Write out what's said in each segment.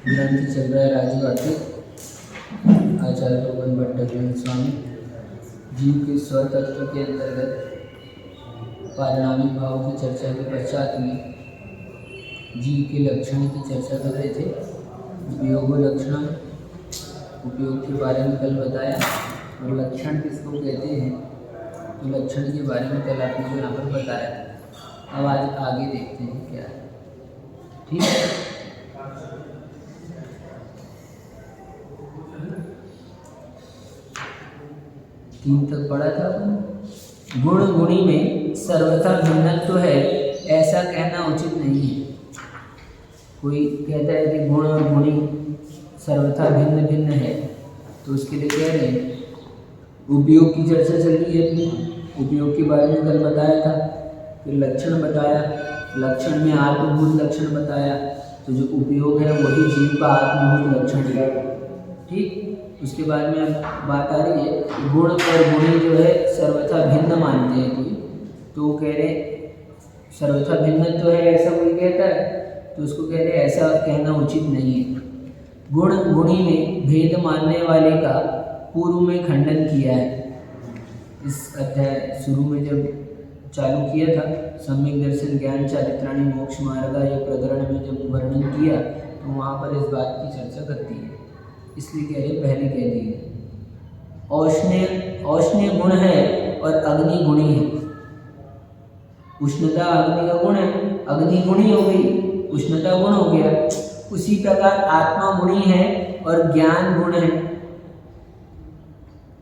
ग्रंथ चल रहा है राजवाटिक आचार्य भगवान भट्टाचार्य स्वामी जीव के स्वतत्व के अंतर्गत पारिणामिक भाव की चर्चा के पश्चात में जीव के लक्षण की चर्चा कर रहे थे। उपयोग लक्षण, उपयोग के बारे में कल बताया और लक्षण किसको कहते हैं तो लक्षण के बारे में कल आपने जो यहाँ पर बताया। अब आज आगे देखते हैं क्या है। ठीक है, तीन तक पढ़ा था। गुण गुणी में सर्वथा भिन्नत्व है ऐसा कहना उचित नहीं है। कोई कहता है कि गुण और गुणी सर्वथा भिन्न भिन्न है तो उसके लिए कह रहे हैं उपयोग की चर्चा चल रही है अपनी। उपयोग के बारे में कल बताया था, फिर लक्षण बताया, लक्षण में आत्मभूत लक्षण बताया, तो जो उपयोग है वही जीव का आत्मभूत लक्षण है। ठीक, उसके बाद में अब बात आ रही है कि गुण और गुणी जो है सर्वथा भिन्न मानते हैं कोई, तो वो कह रहे सर्वथा भिन्न तो है ऐसा कोई कहता है तो उसको कह रहे ऐसा कहना उचित नहीं है। गुण गुणी में भेद मानने वाले का पूर्व में खंडन किया है। इस अध्याय शुरू में जब चालू किया था सम्यक दर्शन ज्ञान चारित्राणी मोक्ष मार्ग या प्रकरण में जब वर्णन किया तो वहाँ पर इस बात की चर्चा करती है, इसलिए कह रहे पहले कह दिए। औष्ण्य गुण है और अग्नि गुणी है। उष्णता अग्नि का गुण है, अग्नि गुणी हो गई, उष्णता गुण हो गया। उसी प्रकार आत्मा गुणी है और ज्ञान गुण है।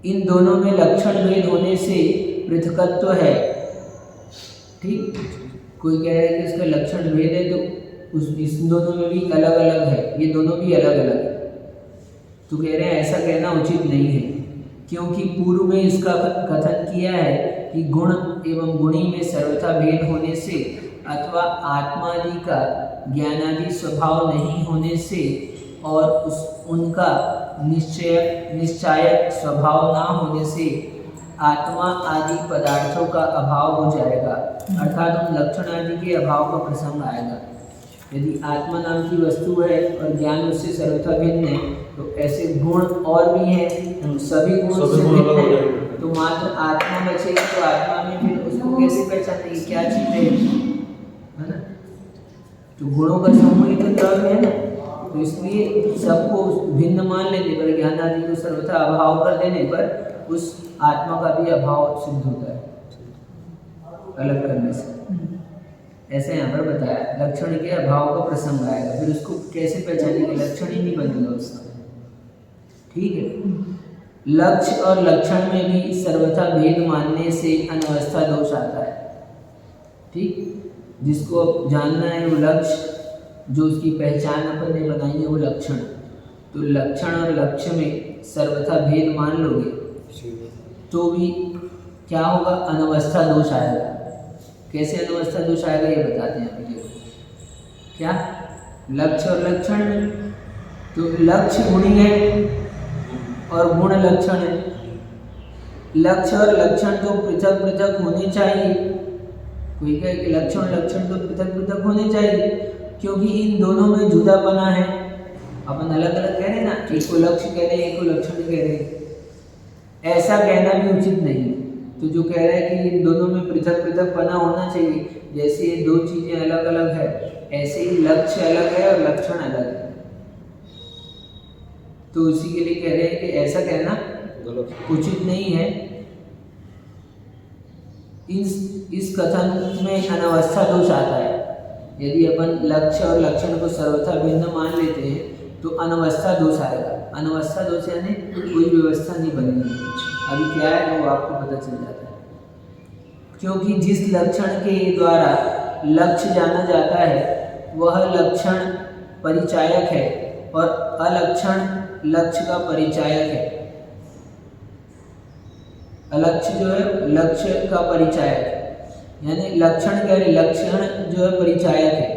इन दोनों में लक्षण भेद होने से पृथकत्व है। ठीक, कोई कह रहा है कि इसका लक्षण भेद है तो इस दोनों में भी अलग अलग है, ये दोनों भी अलग अलग है, तो कह रहे हैं ऐसा कहना उचित नहीं है, क्योंकि पूर्व में इसका कथन किया है कि गुण एवं गुणी में सर्वथा भेद होने से अथवा आत्मादि का ज्ञानादि स्वभाव नहीं होने से और उनका निश्चायक स्वभाव ना होने से आत्मा आदि पदार्थों का अभाव हो जाएगा, अर्थात उन लक्षण आदि के अभाव का प्रसंग आएगा। यदि आत्मा नाम की वस्तु है और ज्ञान उससे सर्वथा भिन्न है तो ऐसे गुण और भी हैं, सभी गुण से भिन्न है, तो मात्र आत्मा बचेगी तो आत्मा में फिर उसको कैसे पहचानेंगे क्या चीज़ है ना। तो गुणों का समूह ही तो द्रव्य है ना, तो इसलिए सबको भिन्न मान लेने पर, ज्ञान आदि को सर्वथा अभाव कर देने पर उस आत्मा का भी अभाव सिद्ध होता है अलग करने से। ऐसे यहाँ पर बताया लक्षण के अभाव का प्रसंग आएगा, फिर उसको कैसे पहचानेंगे, लक्षण ही नहीं बनेगा उसका। ठीक है, लक्ष्य और लक्षण में भी सर्वथा भेद मानने से अनवस्था दोष आता है। ठीक, जिसको जानना है वो लक्ष्य, जो उसकी पहचान अपन ने बनाई है वो लक्षण, तो लक्षण और लक्ष्य में सर्वथा भेद मान लोगे तो भी क्या होगा, अनवस्था दोष आएगा। कैसे अनवस्था दोष आएगा ये बताते हैं अभी। क्या लक्ष्य और लक्षण में, तो लक्ष्य गुणी है और गुण लक्षण है। लक्ष्य और लक्षण तो पृथक पृथक होने चाहिए। कोई कहे कि लक्षण लक्षण तो पृथक पृथक होने चाहिए क्योंकि इन दोनों में जुदापना है। अपन अलग अलग कह रहे ना, एक को लक्ष्य कह रहे हैं एक को लक्षण कह रहे हैं, ऐसा कहना भी उचित नहीं। तो जो कह रहा है कि इन दोनों में पृथक पृथक पना होना चाहिए, जैसे ये दो चीज़ें अलग अलग है ऐसे ही लक्ष्य अलग है और लक्षण अलग है, तो उसी के लिए कह रहे हैं कि ऐसा कहना उचित नहीं है। इस कथन में अनवस्था दोष आता है। यदि अपन लक्ष्य और लक्षण को सर्वथा भिन्न मान लेते हैं तो अनवस्था दोष आएगा। अनवस्था दोष यानी कोई व्यवस्था नहीं बनेगी। अभी क्या है वो आपको पता चल जाता है, क्योंकि जिस लक्षण के द्वारा लक्ष्य जाना जाता है वह लक्षण परिचायक है और अलक्षण लक्ष्य का परिचायक है। अलक्ष्य जो है लक्ष्य का परिचायक है, यानी लक्षण कह रहे लक्षण जो है परिचायक है।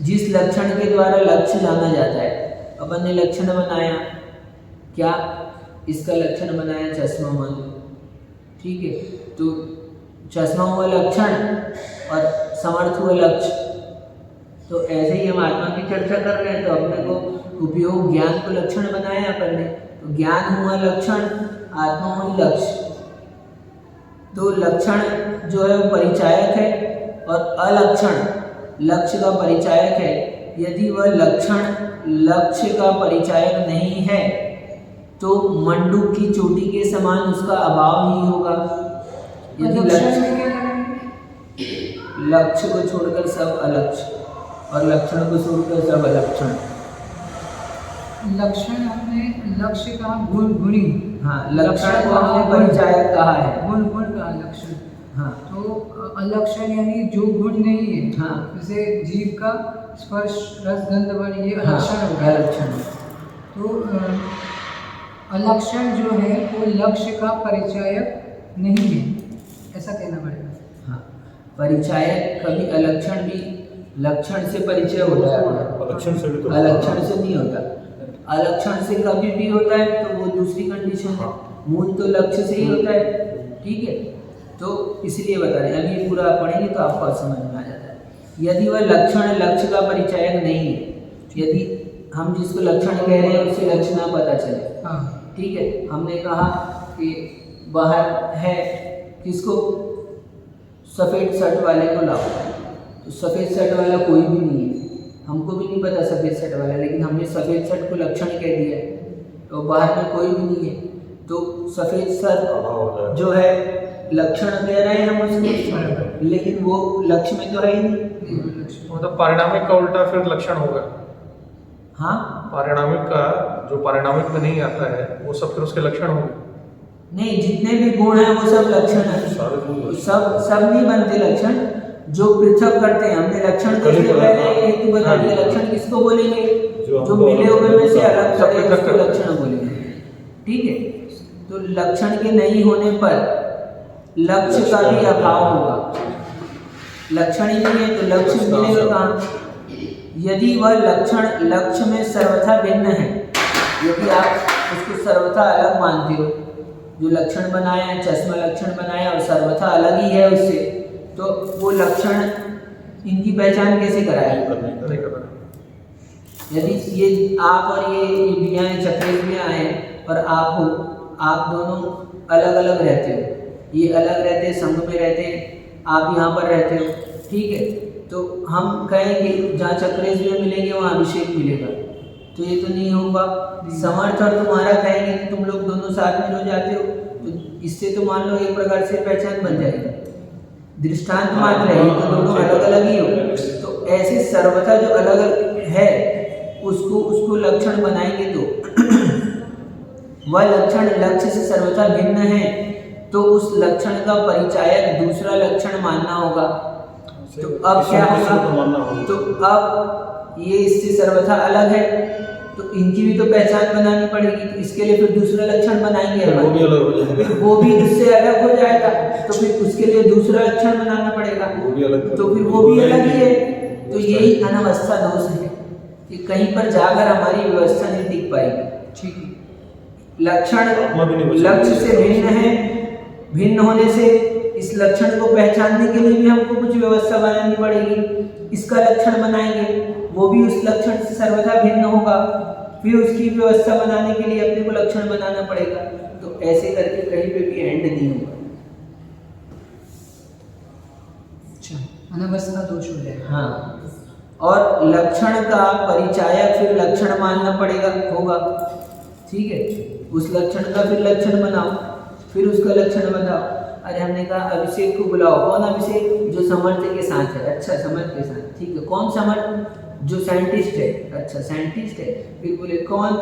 जिस लक्षण के द्वारा लक्ष्य जाना जाता है, अपन ने लक्षण बनाया, क्या इसका लक्षण बनाया चश्मा मान लो, ठीक है, तो चश्मा हुआ लक्षण और समर्थ हुआ लक्ष्य। तो ऐसे ही हम आत्मा की चर्चा कर रहे हैं, तो अपने को उपयोग ज्ञान को लक्षण बनाया अपन ने। तो ज्ञान हुआ लक्षण, आत्मा हुई लक्ष्य। तो लक्षण जो है वो परिचायक है और अलक्षण लक्ष्य का परिचायक है। यदि वह लक्षण लक्ष्य का परिचायक नहीं है तो मंडूक की चोटी के समान उसका अभाव ही होगा। यदि लक्ष्य को छोड़कर सब अलक्ष्य और लक्षण को छोड़कर सब अलक्षण। लक्षण आपने लक्ष्य कहा, गुण गुणी। हाँ, लक्षण को हमने परिचायक कहा है, गुण गुण कहा लक्षण। हाँ, तो अलक्षण यानी जो गुण नहीं है। हाँ, जैसे जीव का स्पर्श रस गंध वर्ण ये हाँ, अलक्षण हो गया। अलक्षण। तो अलक्षण जो है वो लक्ष्य का परिचायक नहीं है, ऐसा कहना पड़ेगा। हाँ, परिचायक कभी अलक्षण भी लक्षण से परिचय होता है, अलक्षण से भी तो अलक्षण से नहीं होता। अलक्षण से कभी भी होता है तो वो दूसरी कंडीशन है, मूल तो लक्ष्य से ही होता है। ठीक है, तो इसलिए बता रहे हैं। अभी ये पूरा पढ़ेंगे तो आपको समझ में आ जाता है। यदि वह लक्षण लक्ष्य का परिचायक नहीं है, यदि हम जिसको लक्षण कह रहे हैं उससे लक्ष्य ना पता चले, हाँ, ठीक है। हमने कहा कि बाहर है, किसको, सफ़ेद शर्ट वाले को लाओ, तो सफ़ेद शर्ट वाला कोई भी नहीं है, हमको भी नहीं पता सफ़ेद शर्ट वाला, लेकिन हमने सफ़ेद शर्ट को लक्षण कह दिया है, तो बाहर में कोई भी नहीं है, तो सफ़ेद शर्ट जो है लक्षण कह रहे हैं हम उसको, लेकिन वो लक्ष्य में तो है ही नहीं। मतलब पारिणामिक का उल्टा फिर लक्षण होगा। हाँ, पारिणामिक का जो पारिणामिक में नहीं आता है वो सब फिर उसके लक्षण होंगे। नहीं, जितने भी गुण हैं वो सब लक्षण है, सब नहीं बनते लक्षण, जो पृथक करते हैं। हमने लक्षण तो इसलिए पहले हेतु बता दिया, लक्षण किसको बोलेंगे, जो मिले हुए में से अलग करे उसको लक्षण बोलेंगे। ठीक है, तो लक्षण के नहीं होने पर लक्ष्य का भी अभाव होगा। लक्षण ही नहीं है तो लक्ष्य मिलेगा कहाँ। यदि वह लक्षण लक्ष्य में सर्वथा भिन्न है, यदि आप उसको सर्वथा अलग मानते हो, जो लक्षण बनाया है, चश्मा लक्षण बनाया और सर्वथा अलग ही है उससे, तो वो लक्षण इनकी पहचान कैसे कराएगा। यदि ये आप और ये बियाँ चक्रेश बियाँ हैं और आप हो, आप दोनों अलग अलग रहते हो, ये अलग रहते हैं, संघ में रहते हैं, आप यहाँ पर रहते हो, ठीक है। तो हम कहेंगे जहाँ चक्रेश बियाँ मिलेंगे वहाँ अभिषेक मिलेगा, तो ये तो नहीं होगा। समर्थ और तुम्हारा कहेंगे कि तुम लोग दोनों साथ में हो जाते हो, तो इससे तो मान लो एक प्रकार से पहचान बन जाएगी। दृष्टांत मात्र है, तो दोनों अलग अलग ही हो। तो ऐसे सर्वथा जो अलग है उसको लक्षण बनाएंगे, तो वह लक्षण लक्ष्य से सर्वथा भिन्न है, तो उस लक्षण का परिचायक दूसरा लक्षण मानना होगा। तो अब क्या होगा, तो अब ये इससे सर्वथा अलग है, तो इनकी भी तो पहचान बनानी पड़ेगी, तो इसके लिए फिर दूसरा लक्षण बनाएंगे, वो भी अलग हो जाएगा, वो भी उससे अलग हो जाएगा, तो फिर उसके लिए दूसरा लक्षण बनाना पड़ेगा, वो भी अलग, तो फिर वो भी अलग ही है। तो यही अनवस्था दोष है कि कहीं पर जाकर हमारी व्यवस्था नहीं टिक पाएगी। ठीक है, लक्षण लक्ष्य से भिन्न है, भिन्न होने से इस लक्षण को पहचानने के लिए भी हमको कुछ व्यवस्था बनानी पड़ेगी। इसका लक्षण बनाएंगे, वो भी उस लक्षण से सर्वथा भिन्न होगा, फिर उसकी व्यवस्था बनाने के लिए अपने को लक्षण बनाना पड़ेगा। तो ऐसे करके कहीं पे भी एंड नहीं होगा। अच्छा, अनवस्था दोष हो जाएगा। हाँ, और लक्षण का परिचायक फिर लक्षण मानना पड़ेगा, होगा। ठीक है, उस लक्षण का फिर लक्षण बनाओ, फिर उसका लक्षण बनाओ। अरे हमने कहा अभिषेक को बुलाओ, कौन अभिषेक, जो समर्थ के साथ है। अच्छा, समर्थ के साथ, ठीक है। कौन समर्थ, जो साइंटिस्ट है। अच्छा, साइंटिस्ट है। फिर बोले कौन,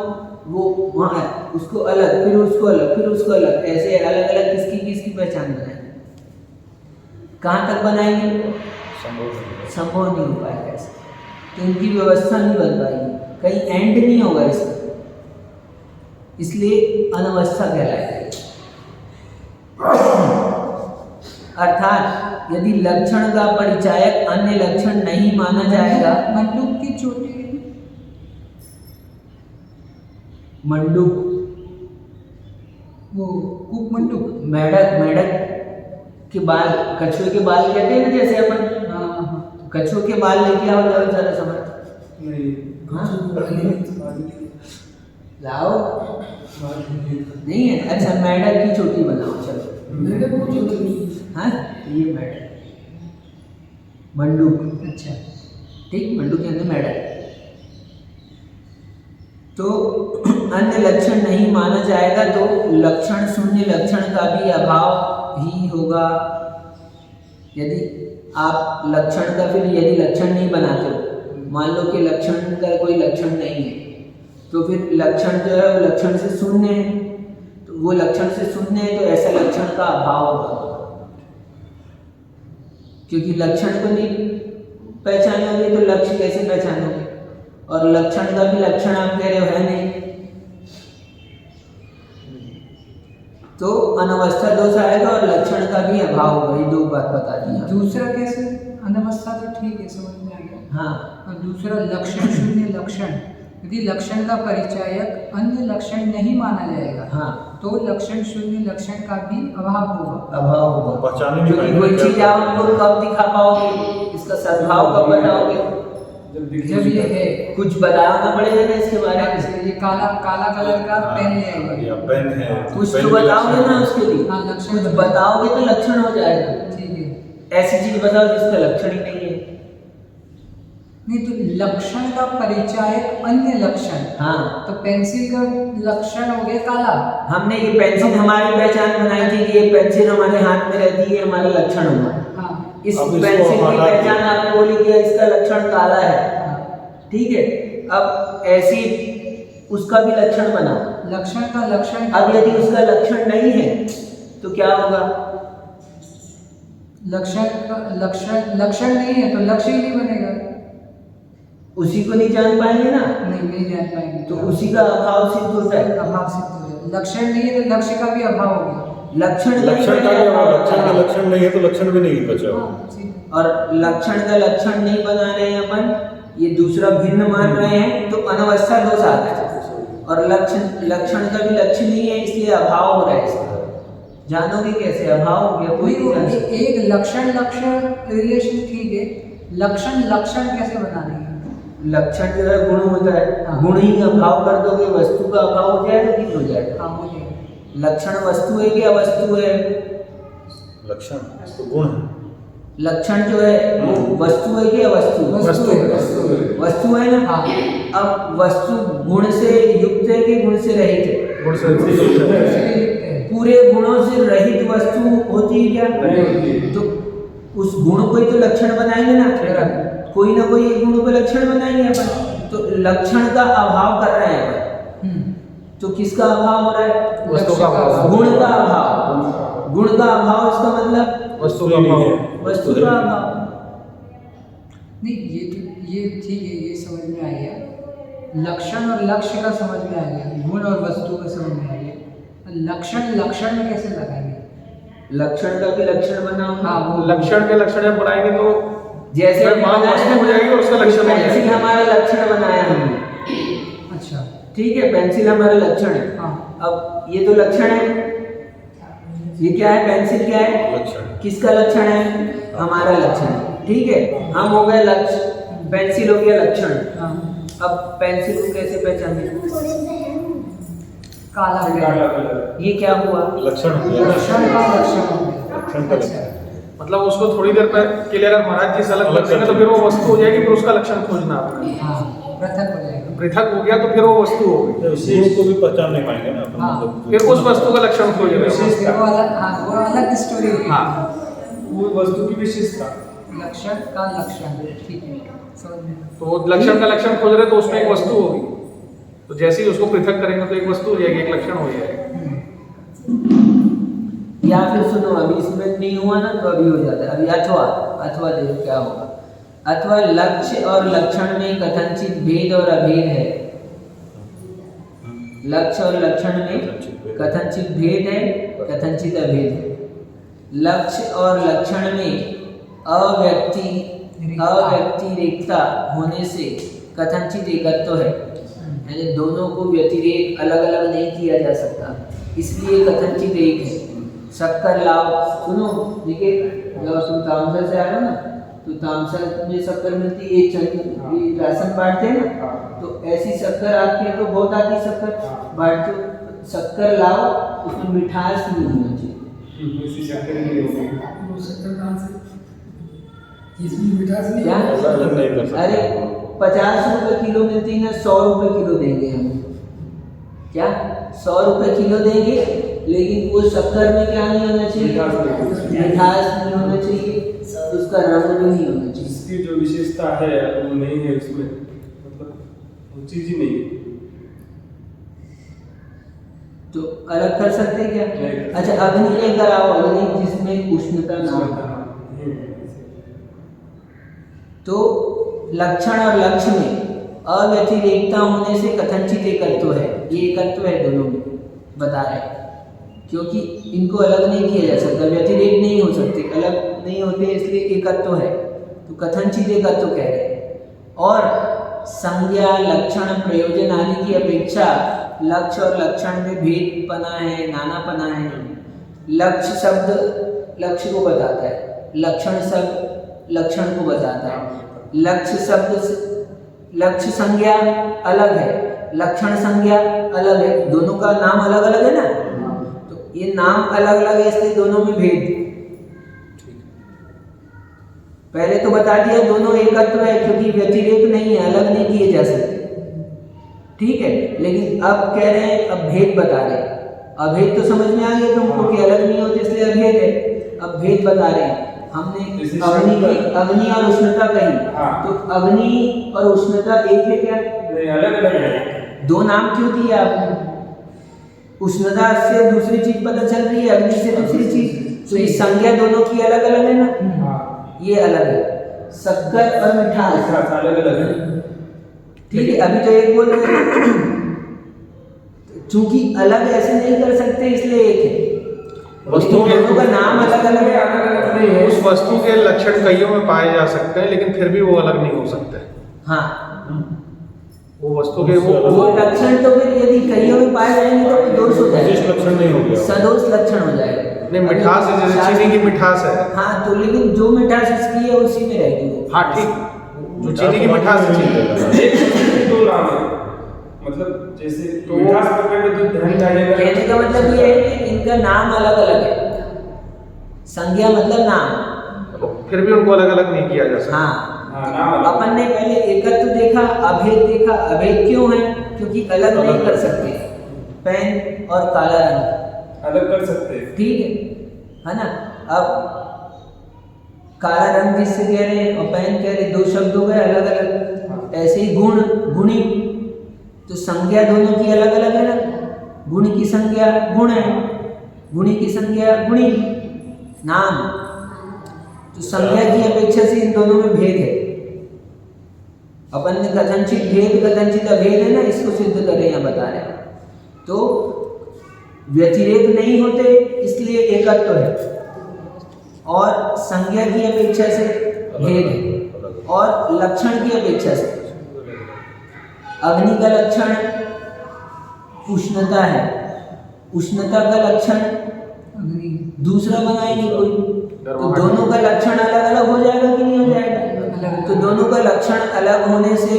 वो वहाँ है, उसको अलग, फिर उसको अलग, फिर उसको अलग, ऐसे अलग अलग किसकी पहचान बनाए। कहाँ तक बनाएंगे, संभव नहीं हो पाएगा ऐसे, तो इनकी व्यवस्था नहीं बन पाएगी, कहीं एंड नहीं होगा इसका, इसलिए अनवस्था कहलाएगी। अर्थात यदि लक्षण का परिचायक अन्य लक्षण नहीं माना जाएगा। मंडूक की चोटी, मंडूक, वो कूप मंडूक, मेढक के बाल, कछुए के बाल कहते हैं ना, जैसे अपन, कछुओं के बाल लेके आओ, जाओ जरा समझ। लाओ, नहीं है? अच्छा, मेढक की चोटी बनाओ, चलो। हाँ, ये मेढक, मंडूक। अच्छा, ठीक, मंडूक के अंदर मेढक। तो अन्य लक्षण नहीं माना जाएगा, तो लक्षण शून्य लक्षण का भी अभाव ही होगा। यदि आप लक्षण का, फिर यदि लक्षण नहीं बनाते हो, मान लो कि लक्षण का कोई लक्षण नहीं है, तो फिर लक्षण जो है वो लक्षण से शून्य है, तो वो लक्षण से शून्य है, तो ऐसा लक्षण का अभाव होगा, क्योंकि लक्षण को नहीं पहचानोगे तो लक्ष्य कैसे पहचानोगे? और लक्षण का भी लक्षण आप कह रहे हो है नहीं, तो अनवस्था दोष आएगा और लक्षण का भी अभाव होगा। ये दो बात बता दी। दूसरा कैसे? अनवस्था तो ठीक है, समझ में आ गया। हाँ, और दूसरा लक्षण शून्य लक्षण, यदि लक्षण का परिचायक अन्य लक्षण नहीं माना जाएगा, हाँ, तो लक्षण शून्य लक्षण का भी अभाव होगा। अभाव होगा, पहचाने नहीं क्योंकि पाएंगे कोई क्या चीज आप उनको कब दिखा पाओगे, इसका सद्भाव कब बताओगे? जब ये है कुछ बताना पड़ेगा ना इसके बारे में। ये काला काला कलर का पेन ले आएगा, या पेन है, कुछ पेन तो भी बताओगे लक्षण ना है। उसके लिए। हाँ, लक्षण कुछ बताओगे तो लक्षण हो जाएगा। ठीक है। ऐसी चीज बताओ जिसका लक्षण ही नहीं है। नहीं तो लक्षण का परिचायक अन्य लक्षण, हाँ, तो पेंसिल का लक्षण हो गया काला। हमने ये पेंसिल हमारी पहचान बनाई थी कि ये पेंसिल हमारे हाथ में रहती है, हमारा लक्षण हुआ। हाँ, इस अब इसको पेंसिल की हटा पहचान आपने बोली कि इसका लक्षण काला है, ठीक है। अब ऐसी उसका भी लक्षण बनाओ। लक्षण का लक्षण, अब यदि उसका लक्षण नहीं है तो क्या होगा? लक्षण का लक्षण नहीं है तो लक्ष्य ही नहीं बनेगा। उसी को नहीं जान पाएंगे ना, नहीं जान पाएंगे, तो उसी का अभाव सिद्ध होता है। अभाव सिद्ध हो जाएगा। लक्षण नहीं है तो लक्ष्य का भी अभाव हो गया। लक्षण लक्षण का भी अभाव, लक्षण का लक्षण नहीं है तो लक्षण भी नहीं बचा। हाँ, ठीक। और लक्षण का लक्षण नहीं बना रहे हैं अपन, ये दूसरा भिन्न मान रहे हैं, तो अनवस्था दोष आता है। और लक्षण का भी लक्ष्य नहीं है, इसलिए अभाव हो रहा है इसका। जानोगे कैसे? अभाव हो गया, कोई नहीं जान सकता। एक लक्षण लक्षण रिलेशन ठीक है, लक्षण लक्षण कैसे बनाने हैं? लक्षण जो है गुण होता है, हाँ। गुण ही अभाव कर दोगे, वस्तु का अभाव हो जाएगा कि नहीं हो जाएगा? हाँ, हो जाएगा। लक्षण वस्तु है कि अवस्तु है? लक्षण तो गुण है। लक्षण जो है वो वस्तु है कि अवस्तु? वस्तु है, वस्तु है ना। हाँ। अब वस्तु गुण से युक्त है कि गुण से रहित है? गुण से पूरे गुणों से रहित वस्तु होती है क्या? तो उस गुण को ही तो लक्षण बनाएंगे ना, कोई ना कोई एक गुण को लक्षण बनाएंगे अपन। तो लक्षण का अभाव कर रहे हैं अपन, तो किसका अभाव हो रहा है? वस्तु का अभाव। गुण का अभाव। गुण का अभाव इसका मतलब वस्तु का अभाव। वस्तु का अभाव। नहीं, ये ठीक है, ये समझ में आ गया। लक्षण और लक्ष्य का समझ में आ गया, गुण और वस्तु का समझ में आ गया। लक्षण लक्षण में कैसे लगाएंगे? लक्षण का भी लक्षण बनाओ। हाँ, वो लक्षण के लक्षण जब बनाएंगे तो जैसे फिर मान वस्तु हो जाएगी और उसका लक्षण हो पेंसिल जाएगा। हमारा लक्षण बनाया हमने, अच्छा, ठीक है, पेंसिल हमारा लक्षण है। हाँ। अब ये तो लक्षण है, ये क्या है? पेंसिल क्या है? लक्षण। किसका लक्षण है? हमारा लक्षण, ठीक है। हम हो गए लक्ष्य, पेंसिल हो गया लक्षण। हाँ, अब पेंसिल को कैसे पहचाने? काला हो गया। ये क्या हुआ? लक्षण हो गया। लक्षण का लक्षण हो गया। लक्षण का अच्छा, मतलब उसको थोड़ी देर के लिए अगर महाराज जी से अलग कर देंगे तो फिर वो वस्तु हो जाएगी, फिर उसका लक्षण खोजना है। हाँ, पृथक हो जाएगा। पृथक हो गया तो फिर वो वस्तु हो गई, उसी को भी पहचान नहीं पाएंगे ना अपन, हाँ। मतलब फिर उस वस्तु का लक्षण खोजेंगे। वो अलग, हाँ, वो अलग स्टोरी है। हाँ। वो वस्तु की विशेषता। लक्षण का लक्षण, ठीक है, समझ में। तो लक्षण का लक्षण खोज रहे तो उसमें एक वस्तु होगी, तो जैसे ही उसको पृथक करेंगे तो एक वस्तु हो जाएगी, एक लक्षण हो जाएगा। या फिर सुनो, अभी इसमें नहीं हुआ ना, तो अभी हो जाता है। अभी अथवा देखो क्या होगा। अथवा लक्ष्य और लक्षण में कथनचित भेद और अभेद है। लक्ष्य और लक्षण में कथनचित भेद है, कथनचित अभेद है। लक्ष्य और लक्षण में अव्यतिरेकता होने से कथनचित एकत्व है, यानी दोनों को व्यतिरेक अलग अलग नहीं किया जा सकता, इसलिए कथनचित एक है। शक्कर लाओ, सुनो, देखिए जब तुम तामझर से आए हो ना, तो तामसल में शक्कर मिलती है, एक चंद ये राशन बांटते हैं ना, तो ऐसी शक्कर आपके यहाँ तो बहुत आती शक्कर बांटते हो, शक्कर लाओ उसमें मिठास नहीं होना चाहिए। वैसी शक्कर नहीं होगी। क्या? अलग नहीं कर सकते। अरे 50 रुपए किलो मिलती है ना, 100 रुपए किलो देंगे हम। क्या 100 रुपए किलो देंगे, लेकिन वो शक्कर में क्या नहीं होना चाहिए, मिठास नहीं होना चाहिए, उसका रंग भी नहीं होना चाहिए। इसकी जो विशेषता है वो नहीं है उसमें, मतलब वो चीज ही नहीं है। तो अलग कर सकते हैं क्या? नहीं। अच्छा अग्नि लेकर आओ, अग्नि जिसमें उष्णता ना हो। तो लक्षण और लक्ष्य में अव्यतिरेकता होने से कथनचित एकत्व है, ये एकत्व है दोनों में बता रहे हैं, क्योंकि इनको अलग नहीं किया जा सकता, व्यतिरेक नहीं हो सकते, अलग नहीं होते इसलिए एकत्व है, तो कथनचित एकत्व कह रहे हैं। और संज्ञा लक्षण प्रयोजन आदि की अपेक्षा लक्ष्य और लक्षण में भेदपना है, नानापना है। लक्ष्य शब्द लक्ष्य को बताता है, लक्षण शब्द लक्षण को बताता है। लक्ष्य शब्द लक्ष्य संज्ञा अलग है, लक्षण संज्ञा अलग है, दोनों का नाम अलग अलग है ना, तो ये नाम अलग अलग है इसलिए दोनों में भेद। पहले तो बता दिया दोनों एकत्व है, क्योंकि व्यतिरेक नहीं है, अलग नहीं किए जा सकते, ठीक है। लेकिन अब कह रहे हैं, अब भेद बता रहे हैं। अभेद तो समझ में आ गया तुमको कि अलग नहीं होते इसलिए अभेद है, अब भेद बता रहे हैं। हमने अग्नि और उष्णता कही, तो अग्नि और उष्णता एक है क्या? नहीं, अलग अलग है। दो नाम क्यों दिए आपने? उष्णता से दूसरी चीज पता चल रही है, अग्नि से दूसरी चीज, तो ये संज्ञा दोनों की अलग अलग है ना, ये अलग है। शक्कर और मिठास अलग अलग है, ठीक है। अभी तो एक बोल रहे हैं, चूंकि अलग ऐसे नहीं कर सकते इसलिए एक है। वस्तु के दोनों का नाम अलग अलग है, नहीं है, उस वस्तु के लक्षण कईयों में पाए जा सकते हैं, लेकिन फिर भी वो अलग नहीं हो सकते। हाँ वो वस्तु के वो लक्षण तो फिर यदि कईयों में पाए जाएंगे तो दोष हो विशेष जाएगा, लक्षण नहीं हो गया। सदोष लक्षण हो जाएगा। नहीं, मिठास है, जैसे चीनी की मिठास है। हाँ तो लेकिन जो मिठास इसकी है उसी में रहेगी वो। हाँ ठीक, जो चीनी की मिठास है, एक दो नाम है, मतलब जैसे मिठास पकड़ में तो ध्यान जाएगा। कहने का मतलब ये है कि इनका नाम अलग अलग है, संज्ञा मतलब नाम, फिर भी उनको अलग अलग नहीं किया जा सकता। हाँ नाम अलग। अपन ने पहले एकत्व देखा, अभेद देखा। अभेद क्यों है? क्योंकि अलग नहीं कर सकते, पेन और काला रंग अलग कर सकते हैं, ठीक है ना। अब काला रंग जिससे कह रहे हैं और पेन कह रहे हैं, दो शब्द हो गए अलग अलग। ऐसे ही गुण गुणी, तो संज्ञा दोनों की अलग अलग है ना। गुण की संज्ञा गुण है, गुणी की संज्ञा गुणी नाम, तो संज्ञा की अपेक्षा से इन दोनों में भेद है। अपन ने कथनचित भेद कथनचित अभेद है ना, इसको सिद्ध कर रहे हैं, बता रहे हैं। तो व्यतिरेक नहीं होते इसलिए एकत्व है, और संज्ञा की अपेक्षा से भेद है, और लक्षण की अपेक्षा से अग्नि का लक्षण उष्णता है, उष्णता का लक्षण दूसरा बनाएंगे कोई, तो दोनों का लक्षण अलग अलग हो जाएगा कि नहीं हो जाएगा? तो दोनों का लक्षण अलग होने से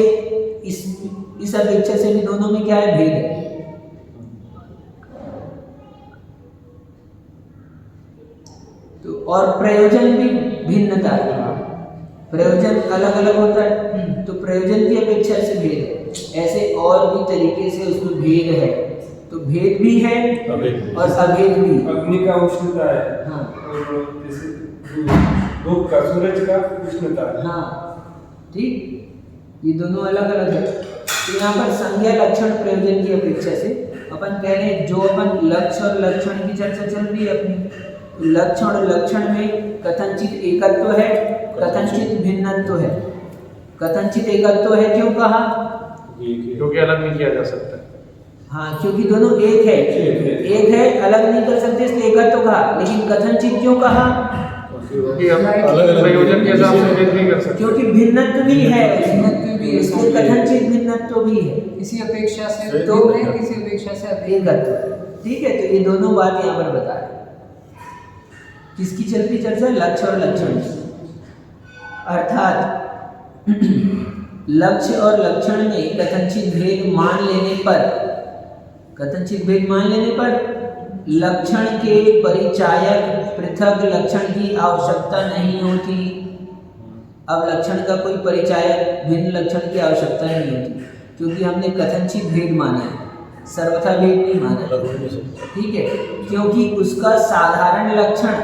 इस अपेक्षा से भी दोनों में क्या है? भेद है। तो और प्रयोजन भी भिन्नता है, प्रयोजन अलग अलग होता है, तो प्रयोजन की अपेक्षा से भेद है। ऐसे और भी तरीके से उसमें भेद है, तो भेद भी है और अभेद भी। अग्नि का उष्णता है, हाँ और जैसे धूप का, सूरज का उष्णता है। हाँ ठीक, ये दोनों अलग अलग है। तो यहाँ पर संज्ञा लक्षण प्रयोजन की अपेक्षा से अपन कह रहे हैं, जो अपन लक्ष्य और लक्षण की चर्चा चल रही है अपनी, तो लक्ष्य और लक्षण में कथनचित एकत्व है, कथनचित भिन्नत्व है। कथनचित एकत्व है क्यों कहा? क्योंकि अलग नहीं किया जा सकता। हाँ क्योंकि दोनों एक है, एक है, अलग नहीं कर सकते इसलिए एकत्व कहा। लेकिन कथनचित क्यों कहा? क्योंकि हम प्रयोजन के हिसाब से भेद नहीं कर सकते, क्योंकि भिन्नत्व भी है, भिन्नत्व भी है, इसलिए कथनचित भिन्नत्व भी है, किसी अपेक्षा से तो किसी अपेक्षा से अभेद। एकत्व। ठीक है, तो ये दोनों बात यहाँ पर बता रहे हैं। किसकी चलती चर्चा? लक्ष्य और लक्षण। अर्थात लक्ष्य और लक्षण में कथनचित भेद मान लेने पर लक्षण के परिचायक पृथक लक्षण की आवश्यकता नहीं होती। अब लक्षण का कोई परिचायक भिन्न लक्षण की आवश्यकता नहीं होती, क्योंकि हमने कथनचित भेद माना है, सर्वथा भेद नहीं माना है। ठीक है, क्योंकि उसका साधारण लक्षण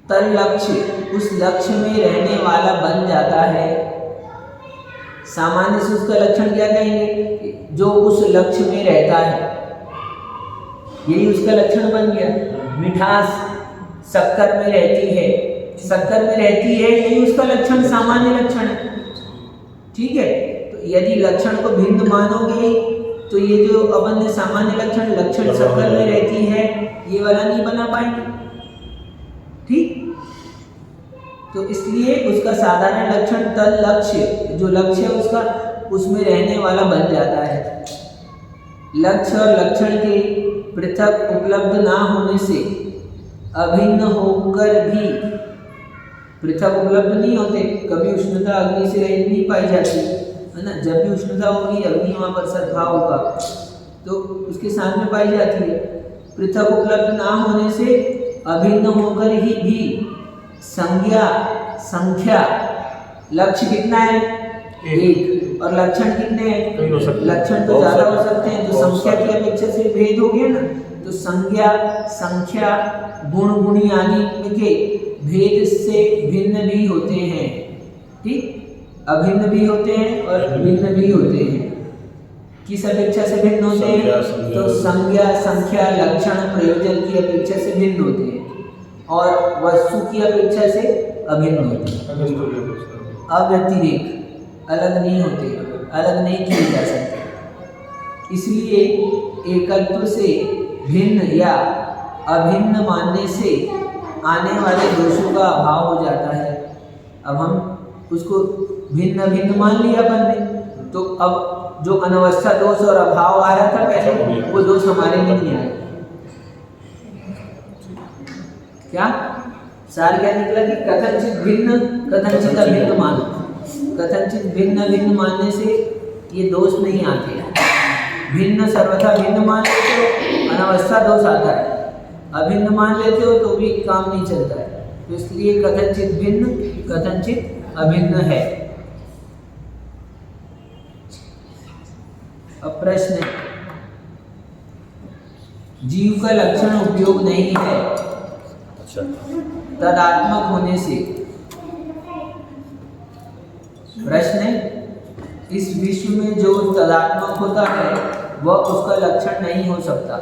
तल लक्ष्य उस लक्ष्य में रहने वाला बन जाता है। सामान्य से उसका लक्षण क्या कहेंगे? जो उस लक्ष्य में रहता है, यही उसका लक्षण बन गया। मिठास शक्कर में रहती है, यही उसका लक्षण, सामान्य लक्षण है। ठीक है, तो यदि लक्षण को भिन्न मानोगे तो ये जो अपन ने सामान्य लक्षण शक्कर में रहती है, ये वाला नहीं बना पाएंगे। ठीक, तो इसलिए उसका साधारण लक्षण तल लक्ष्य, जो लक्ष्य है उसका, उसमें रहने वाला बन जाता है। लक्ष्य और लक्षण के पृथक उपलब्ध ना होने से अभिन्न होकर भी पृथक उपलब्ध नहीं होते। कभी उष्णता अग्नि से रहित नहीं पाई जाती है ना। जब भी उष्णता होगी, अग्नि वहाँ पर सद्भाव होगा तो उसके साथ में पाई जाती है। पृथक उपलब्ध ना होने से अभिन्न होकर ही भी संख्या लक्ष्य कितना है? एक। और लक्षण कितने हैं? लक्षण तो ज्यादा हो सकते हैं, तो संख्या की अपेक्षा से भेद हो गया ना। तो संख्या गुण गुणी आदि के भेद से भिन्न भी होते हैं। ठीक, अभिन्न भी होते हैं और भिन्न भी होते हैं। किस अपेक्षा से भिन्न होते हैं? तो संख्या लक्षण प्रयोजन की अपेक्षा से भिन्न होते हैं और वस्तु की अपेक्षा से अभिन्न होते हैं। अव्यतिरेक, अलग नहीं होते, अलग नहीं किए जा सकते। इसलिए एकत्व से भिन्न या अभिन्न मानने से आने वाले दोषों का अभाव हो जाता है। अब हम उसको भिन्न भिन्न मान लिया अपन ने, तो अब जो अनवस्था दोष और अभाव आ रहा था पहले, वो दोष हमारे में नहीं आए। क्या सार क्या निकला कि कथनचित भिन्न कथनचित अभिन्न मानो। कथनचित भिन्न मानने से ये दोष नहीं आते। भिन्न सर्वथा भिन्न मान लेते हो, अनवस्था दोष आता है। अभिन्न मान लेते हो तो भी काम नहीं चलता है। तो इसलिए कथनचित भिन्न कथनचित अभिन्न है। अब प्रश्न है, जीव का लक्षण उपयोग नहीं है तदात्मक होने से। प्रश्न है, इस विश्व में जो तदात्मक होता है वह उसका लक्षण नहीं हो सकता।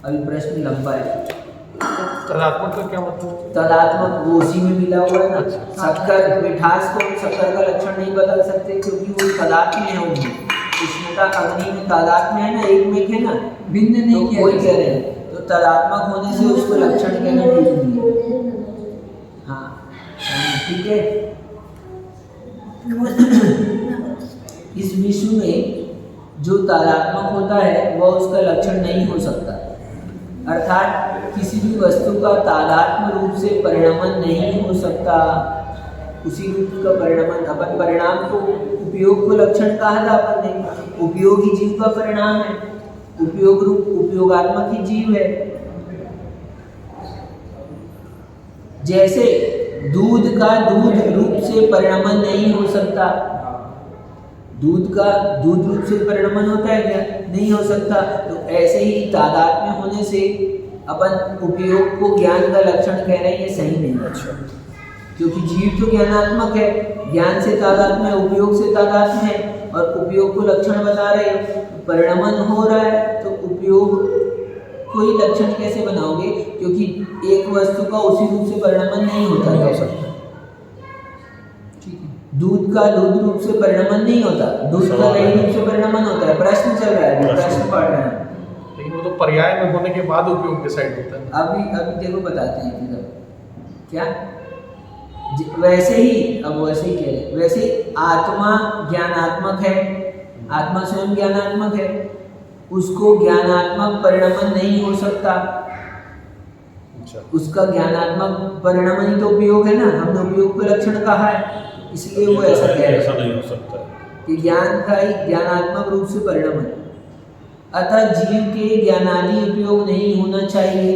अभी प्रश्न लंबा है। तदात्मक का क्या मतलब? तदात्मक वो उसी में मिला हुआ है ना। शक्कर, मिठास को शक्कर का लक्षण नहीं बता सकते क्योंकि वो तादात्म्य में है उनमें। उष्णता अग्नि में तादात्म्य है ना, एक में है ना, भिन्न नहीं किया। कोई कह रहे हैं तो तदात्मक होने से उसको लक्षण कहना ठीक नहीं है। हाँ, ठीक है। इस विश्व में जो तादात्मक होता है वह उसका लक्षण नहीं हो सकता। अर्थात किसी भी वस्तु का तादात्म्य रूप से परिणमन नहीं हो सकता। उसी रूप का परिणमन, अपन परिणाम को, उपयोग को लक्षण कहा था अपन ने। उपयोग ही जीव का परिणाम है। उपयोग रूप उपयोगात्मक ही जीव है। जैसे दूध का दूध रूप से परिणमन नहीं हो सकता। दूध का दूध रूप से परिणमन होता है क्या? नहीं हो सकता। तो ऐसे ही तादात्म्य होने से अपन उपयोग को ज्ञान का लक्षण कह रहे हैं, ये सही नहीं है। क्योंकि जीव तो ज्ञानात्मक है, ज्ञान से तादात्म्य है, उपयोग से तादात्म्य है, और उपयोग को लक्षण बता रहे हो। परिणमन हो रहा है तो उपयोग कोई लक्षण कैसे बनाओगे? क्योंकि एक वस्तु का उसी रूप से परिणमन नहीं होता है। दूध का दूध रूप से परिणमन नहीं होता, दूध का दही रूप से परिणमन होता है। प्रश्न चल रहा है, प्रश्न पढ़ रहे हैं। लेकिन वो तो पर्याय में होने के बाद उपयोग डिसाइड होता है। अभी देखो बताते हैं फिर। क्या वैसे ही, अब वैसे ही कह रहे, वैसे आत्मा ज्ञानात्मक है, आत्मा स्वयं ज्ञानात्मक है, उसको ज्ञानात्मक परिणमन नहीं हो सकता। अच्छा। उसका ज्ञानात्मक परिणाम ही तो उपयोग है ना, हमने उपयोग का लक्षण कहा है, इसलिए वो ऐसा कह रहे ऐसा हैं नहीं हो सकता है। कि ज्ञान का ही ज्ञानात्मक रूप से परिणाम है। अतः जीव के ज्ञानादि उपयोग नहीं होना चाहिए।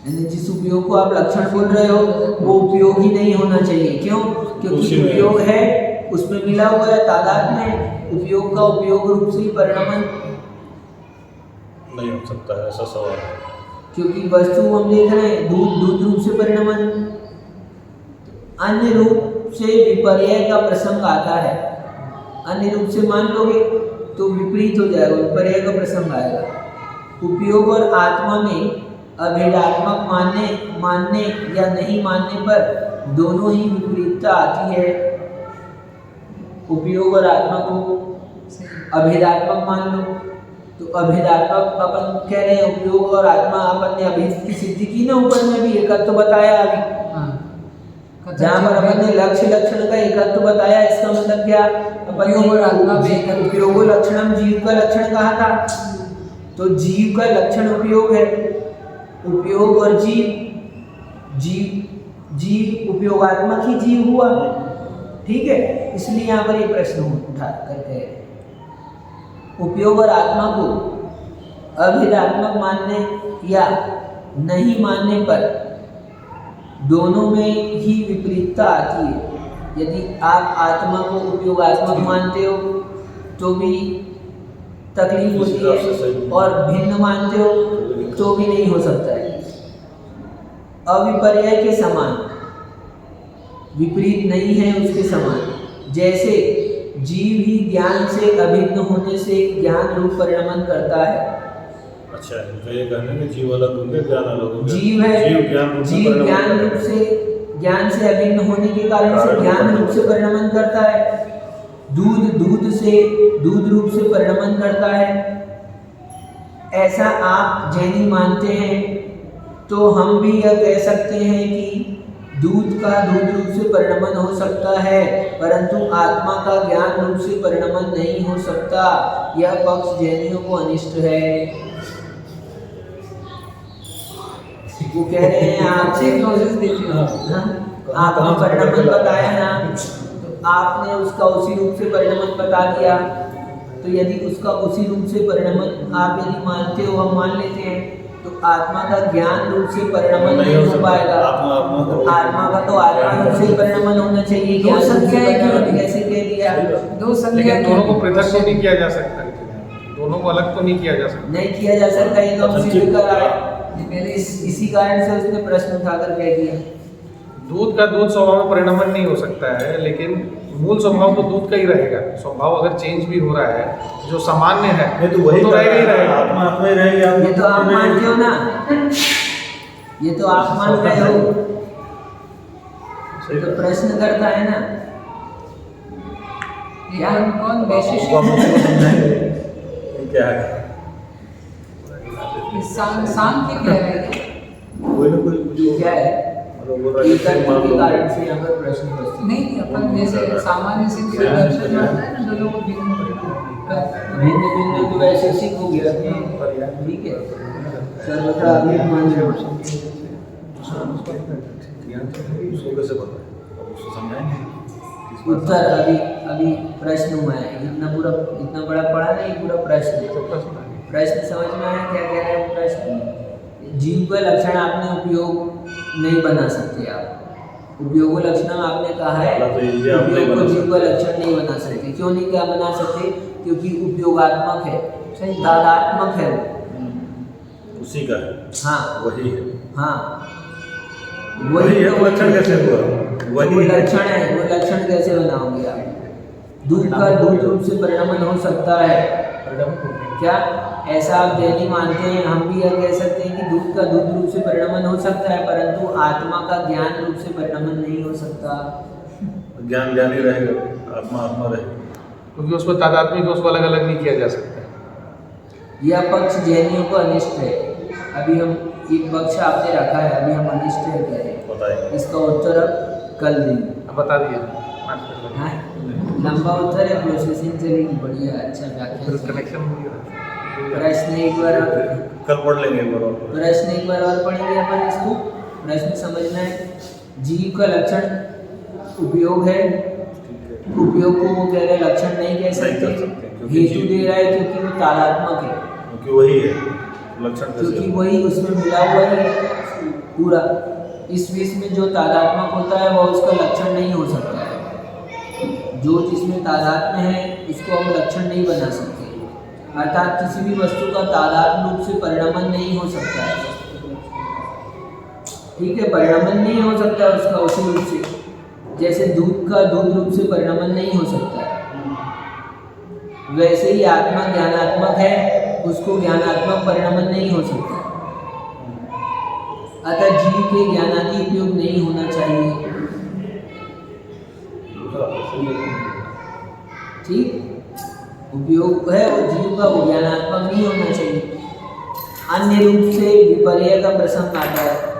यानी जिस उपयोग को आप लक्षण बोल रहे हो वो उपयोग ही नहीं होना चाहिए। क्यों? क्योंकि उसी में उपयोग है, उसमें मिला हुआ है तादाद में, उपयोग का उपयोग रूप से ही परिणमन, नहीं हो सकता है, ऐसा सवाल है। क्योंकि वस्तु हम देख रहे हैं दूध रूप से परिणमन, अन्य रूप से विपर्य का प्रसंग आता है। अन्य रूप से मान लोगे तो विपरीत हो जाएगा, विपर्य का प्रसंग आएगा। उपयोग और आत्मा में अभेदात्मक मानने या नहीं मानने पर दोनों ही विपरीतता आती है। उपयोग और आत्मा को अभेदात्मक मान लो तो अभेदात्मक अपन कह रहे हैं, उपयोग और आत्मा अपन ने अभेद की सिद्धि की ना ऊपर में भी, एकत्व बताया अभी। जहाँ पर अपन ने लक्ष्य लक्षण का एकत्व बताया, इसका मतलब क्या, अपन उपयोग और आत्मा में उपयोग लक्षणम जीव का लक्षण कहा था, तो जीव का लक्षण उपयोग है। उपयोग और जीव उपयोगात्मक ही जीव हुआ, ठीक है। इसलिए यहाँ पर ये प्रश्न उठा करके उपयोग और आत्मा को अभेदात्मक मानने या नहीं मानने पर दोनों में ही विपरीतता आती है। यदि आप आत्मा को उपयोगात्मक मानते हो तो भी तकलीफ होती है, और भिन्न मानते हो तो भी नहीं हो सकता है। अविपर्य के समान, विपरीत नहीं है उसके समान। जैसे जीव ही ज्ञान से अभिन्न होने से ज्ञान रूप परिणमन करता है। अच्छा, तो ये कहने में जीव अलग होंगे, ज्ञान अलग होंगे। जीव है, जीव ज्ञान रूप से, ज्ञान से अभिन्न होने के कारण से ज्ञान रूप से परिणमन करता है। दूध रूप से परिणमन करता है। ऐसा आप जैनी मानते हैं तो हम भी यह कह सकते हैं कि दूध का दूध रूप से परिणमन हो सकता है, परंतु आत्मा का ज्ञान रूप से परिणमन नहीं हो सकता। यह पक्ष जैनियों को अनिष्ट है। वो कह रहे हैं आपसे क्लोजेस देते हो, आपने परिणमन बताया ना, तो आपने उसका उसी रूप से परिणमन बता दिया। तो यदि उसका उसी रूप से परिणमन आप यदि मानते हो, हम मान लेते हैं, तो आत्मा का ज्ञान रूप से परिणमन नहीं हो पाएगा। आत्मा का तो आत्मा रूप से परिणमन होना चाहिए। दो संख्याएं क्यों कैसे कह दिया? दो संख्या, लेकिन दोनों को पृथक तो नहीं किया जा सकता, दोनों को अलग तो नहीं किया जा सकता। नहीं किया जा सकता, ये तो हम सिद्ध कर रहा है। पहले इसी कारण से उसने प्रश्न उठाकर कह दिया। दूध का दूध स्वभाव में परिणमन नहीं हो सकता है, लेकिन मूल स्वभाव तो दूध का ही रहेगा। स्वभाव अगर चेंज भी हो रहा है, जो सामान्य है ये तो वही तो रहेगा ही रहेगा। आत्मा आत्मा ही रहेगी। ये तो आप मानते हो ना, ये तो आप मान रहे हो, तो प्रश्न करता है ना, क्या कौन वैशेषिक क्या है? सांख्य कह रहे हैं कोई ना कोई जो क्या है एकत्व के कारण से यहाँ पर प्रश्न उपस्थित नहीं, अपन जैसे सामान्य से दर्शन होता है ना, दोनों को भिन्न भिन्न तो वैशेषिक हो गया, ठीक है। सर्वथा अभी मान रहे हो उसको कैसे पता है? अब उसको समझाएंगे। उत्तर अभी प्रश्न हुआ है, इतना बड़ा पढ़ा नहीं, पूरा प्रश्न समझ में आया क्या कह रहे हैं प्रश्न? जीव का लक्षण आपने उपयोग नहीं बना सकते। आप उपयोग लक्षण आपने कहा है, उपयोग को जीव का लक्षण नहीं बना सकते। क्यों नहीं क्या बना सकते? क्योंकि उपयोगात्मक है, तादात्मक है वो, उसी का है। हाँ वही है। हाँ वही है। वो लक्षण कैसे हुआ? वही लक्षण है, वो लक्षण कैसे बनाओगे आप? दूध का दूध रूप से परिणमन हो सकता है क्या? ऐसा आप जैनी मानते हैं, हम भी यह कह सकते हैं कि दूध का दूध रूप से परिणमन हो सकता है, परंतु आत्मा का ज्ञान रूप से परिणमन नहीं हो सकता। ज्ञान ज्ञान ही रहेगा, आत्मा आत्मा रहेगा, क्योंकि उसको तादात्म्य को उसको अलग अलग नहीं किया जा सकता। यह पक्ष जैनियों को अनिष्ट है। अभी हम एक पक्ष आपने रखा है, अभी हम अनिष्ट है कह रहे हैं। इसका उत्तर अब कल देंगे। बता दिया हाँ, लंबा उत्तर है, प्रोसेसिंग चलेगी, बढ़िया, अच्छा व्याख्या। कनेक्शन प्रश्न एक बार कल पढ़ लेंगे एक बार और। प्रश्न एक बार और पढ़ेंगे अपन इसको। प्रश्न समझना है, जीव का लक्षण उपयोग है, उपयोग को वो कह रहे लक्षण नहीं कह नहीं कर सकते, सकते, क्योंकि हेतु जीव- दे रहा है क्योंकि वो तादात्मक है, क्योंकि वही है लक्षण क्योंकि कैसे वही उसमें मिला हुआ ही है पूरा। इस विश्व में जो तादात्मक होता है वह उसका लक्षण नहीं हो सकता है। जो जिसमें तादात्म्य है उसको हम लक्षण नहीं बना सकते, अर्थात किसी भी वस्तु का तादात्म्य रूप से परिणमन नहीं हो सकता है। ठीक है, परिणमन नहीं हो सकता है उसका उसी रूप से, जैसे दूध का दूध रूप से परिणमन नहीं हो सकता है, वैसे ही आत्मा ज्ञानात्मक है, उसको ज्ञानात्मक परिणमन नहीं हो सकता। अतः जीव के ज्ञानादि उपयोग नहीं होना चाहिए। ठीक, उपयोग है वो जीव का, वो ज्ञानात्मक नहीं होना चाहिए। अन्य रूप से विपर्य का प्रसंग आता है।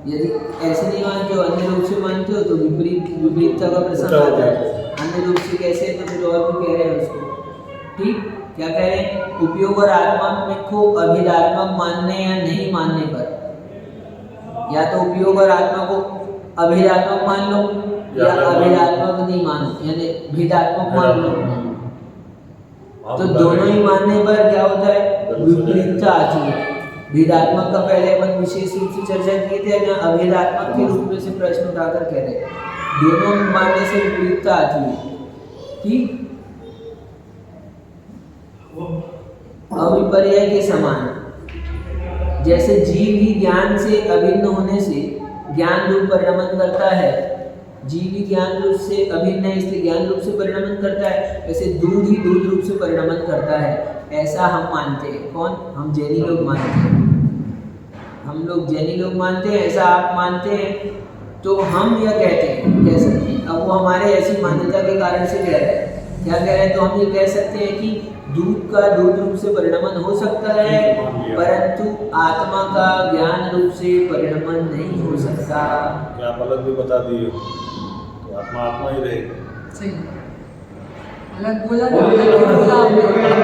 यदि ऐसे नहीं मानते हो, अन्य रूप से मानते हो तो विपरीतता का प्रसंग आता है। अन्य रूप से कैसे, तो फिर और भी कह रहे हैं उसको। ठीक, क्या कह रहे हैं, उपयोग और आत्मा को अभिधात्मक मानने या नहीं मानने पर, या तो उपयोग और आत्मा को अभिधात्मक मान लो या अभिधात्मक नहीं मानो, यानी भेदात्मक मान लो। तो दोनों ही मानने पर क्या होता है, विपरीतता आती है। भेदात्मक का पहले अपन विशेष रूप से चर्चा किए थे, या अभेदात्मक के रूप में से प्रश्न उठाकर कह रहे हैं, दोनों मानने से विपरीतता आती है। ठीक, अविपर्य के समान, जैसे जीव ही ज्ञान से अभिन्न होने से ज्ञान रूप परिणमन करता है, जीव ही ज्ञान रूप से अभिन्न है इसलिए ज्ञान रूप से परिणमन करता है, वैसे दूध ही दूध रूप से परिणमन करता है, ऐसा हम मानते हैं। कौन? हम जैनी लोग मानते हैं। हम लोग जैनी लोग मानते हैं, ऐसा आप मानते हैं, तो हम यह कहते हैं, कह सकते हैं। अब वो हमारे ऐसी मान्यता के कारण से कह रहे हैं, क्या कह रहे हैं, तो हम ये कह सकते हैं कि दूध का दूध रूप से परिणमन हो सकता है, परंतु आत्मा का ज्ञान रूप से परिणमन नहीं हो सकता। क्या आप अलग भी बता दिए तो आत्मा आत्मा ही रहेगी। सही अलग बोला ना, अलग क्यों बोला आपने?